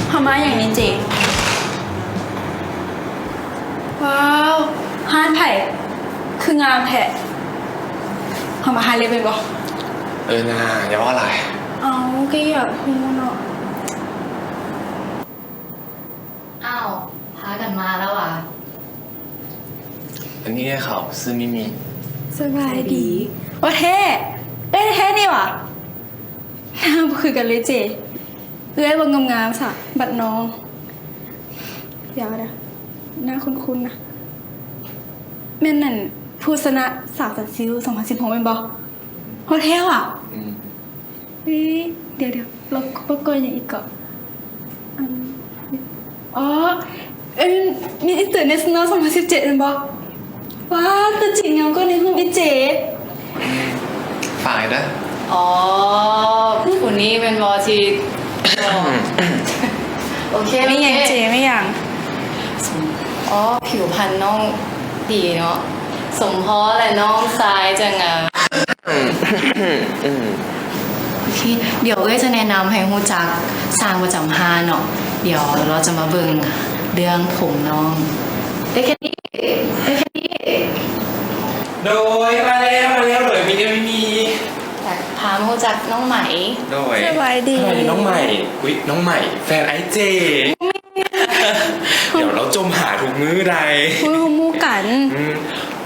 พม่าอย่างนี้เจว้าวฮาร์ดไผ่คืองามแท้พม่าฮาร์ดเลยเป็นบ่น่าอย่าว่าอะไรเอาก็อยากพูดเนาะอ้าวพากันมาแล้วอ่ะอันนี้เขาซื้อมิมีสบายดีว่าแท้ได้แท้นี่หว่ะหน้าบ่คือกันเลยเจเอื้อยบงงามๆสะบัดน้องเดี๋ยวนะหน้าคุ้นๆนะแม่นนั่นผู้ชนะสาวสัตว์ซิว2016เป็นบ่โฮเทลอ่ะเดี๋ยวเราประกอบอย่างอีกก่อนอ๋อมีอินเตอร์เนชั่นแนล2017เป็นบ่ว้าตัวจริงงามก็ในห้องอีเจฝ่ายนะอ๋อคนนี้เป็นวอทีโอเคไม่อย่างเจไม่อย่างอ๋อผิวพรรณน้องดีเนาะสมพอและน้องทรายจังอ่ะโอเคเดี๋ยวจะแนะนำให้ฮู้จักสร้างประจำฮาเนาะเดี๋ยวเราจะมาเบิ่งเรื่องผมน้องได้แค่นี้โดยมาแล้วเลยมีพามาฮู้จักน้องไหมโดยสบายดีน้องใหม่น้องใหม่แฟนไอเจเดี๋ยวเราจมหาทุกมื้อใดพูดมูกัน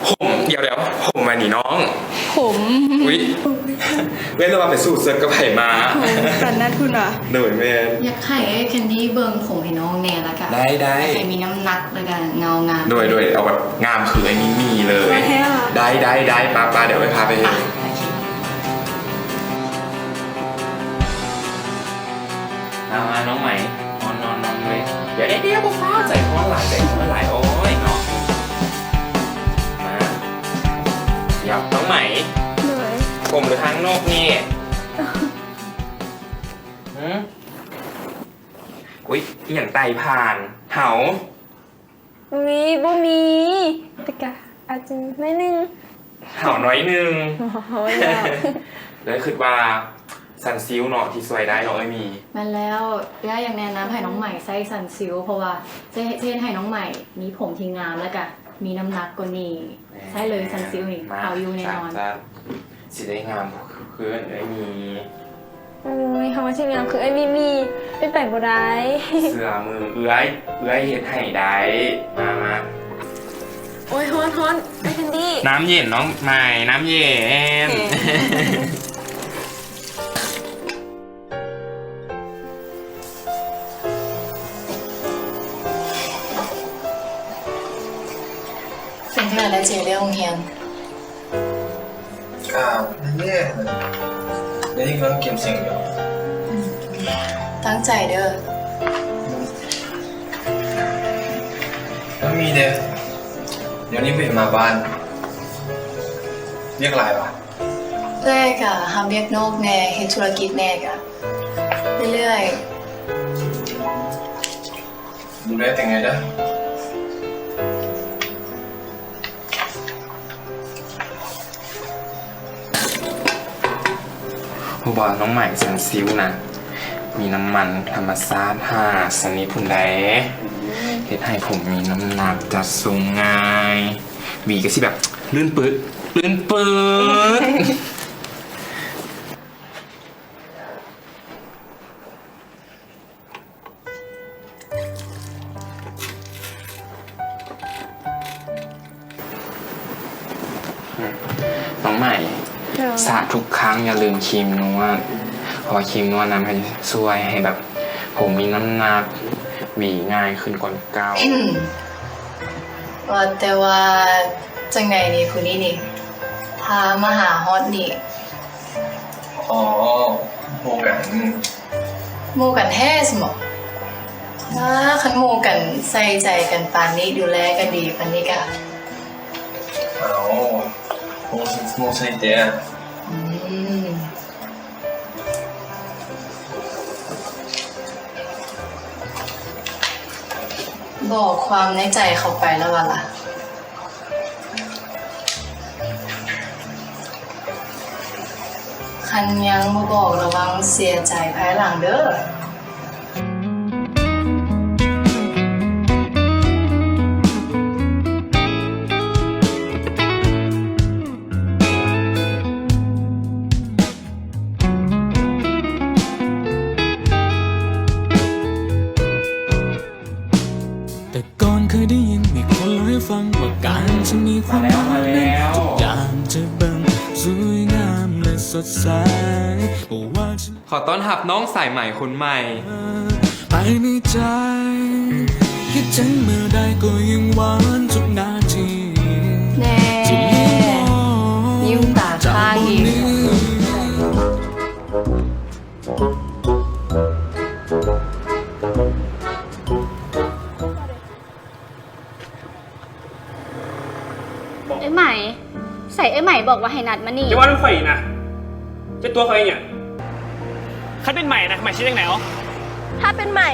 ผมเดี๋ยวผมมาหนีน้องผมเว้นระวังไปสู้เสือกระไผ่มาสันนัดคุณเหรอโดยแม่อยากให้แคนดี้เบิ่งผมให้น้องแน่ละกันได้ให้มีน้ำหนักแล้วกันเงางามโดยเอาแบบงามคือไอ้นี่มีเลยได้ปาเดี๋ยวไปพาไปเองมาน้องใหม่นอนเลยเดี๋ยวก็ฟ้าใจคอหลายโอ้ยเนาะมาหยับน้องใหม่ผมหรือทางนอกนี่อุ๊ยอย่างไตผ่านเหาบ่มีแต่กะอาจจะไม่นึงเหาน้อยนึงแล้วคิดว่าสันซิลเนาะที่สวยได้เนาะมีมันแล้วย่ายังแนะนำให้น้องใหม่ใส่สันซิลเพราะว่าจะให้น้องใหม่มีผมที่งามแล้วก็มีน้ำหนักกว่านี้ใช่เลยสันซิลนี่เอาอยู่แน่นอนสิได้งามคือมีคำว่าชื่องามคือมีเป็นแปลงบ่ได้เสือมือเอื้อยเห็ดไห่ได้มาโอ้ยฮ้อนไอ้คันดี้น้ำเย็นน้องใหม่น้ำเย็นเป็นที่อะไรเจเรื่องโรงเรียนไม่แย่เลยเดี๋ยวนี้ก็เก็บเสียงอยู่ตั้งใจเด้อแล้วมีเดี๋ยวนี้เป็นมาบ้านเรียกอะไรวะแรกอะทำเรียกนอกแน่เฮ็ดธุรกิจแน่กะเรื่อยดูได้แต่ไงเด้อผู้บอกน้องใหม่สันซิวนะมีน้ำมันธรรมชาติ5ชนิดพุ่นใดเฮ็ดให้ผมมีน้ำหนักจัดทรงง่ายหวีก็สิแบบลื่นปื๊ดน้องใหม่สระทุกครั้งอย่าลืมครีมนวดเพราะครีมนวดนั้นมันช่วยให้แบบผมมีน้ำหนักหวีง่ายขึ้นกว่าเก่าว่าแต่ว่าจังไงนี่คุณนี่พามาหาฮอตนี่อ๋อโมกันแท้สมองคันโมกันใส่ใจกันปานนี้ดูแลกันดีปานนี้กะโมใส่เตี้ยบอกความในใจเขาไปแล้ววะล่ะค คันยังบ่บอกระวังเสียใจภายหลังเด้อ แต่ก่อนเคยได้ยินมีคนเล่าให้ฟังว่าการจะมีความรักนั้นทุกอย่างจะเบิ่งสวยงามและสดใสบอกว่าฉัน ขอต้อนรับน้องสายใหม่คนใหม่ ภายในใจคิดถึงเมื่อใดก็ยิ่งหวานทุกนาที แน่ ที่มีมอง ยิ้มตาข้างอีก จากบนนี้ ไอ้ใหม่ใส่ไอ้ใหม่บอกว่าให้นัดมานี่ จะว่าเรื่องข่อยนะจะตัวข่อยเนี่ยใครเป็นใหม่นะใหม่ชื่อยังไหนอ๋อ ถ้าเป็นใหม่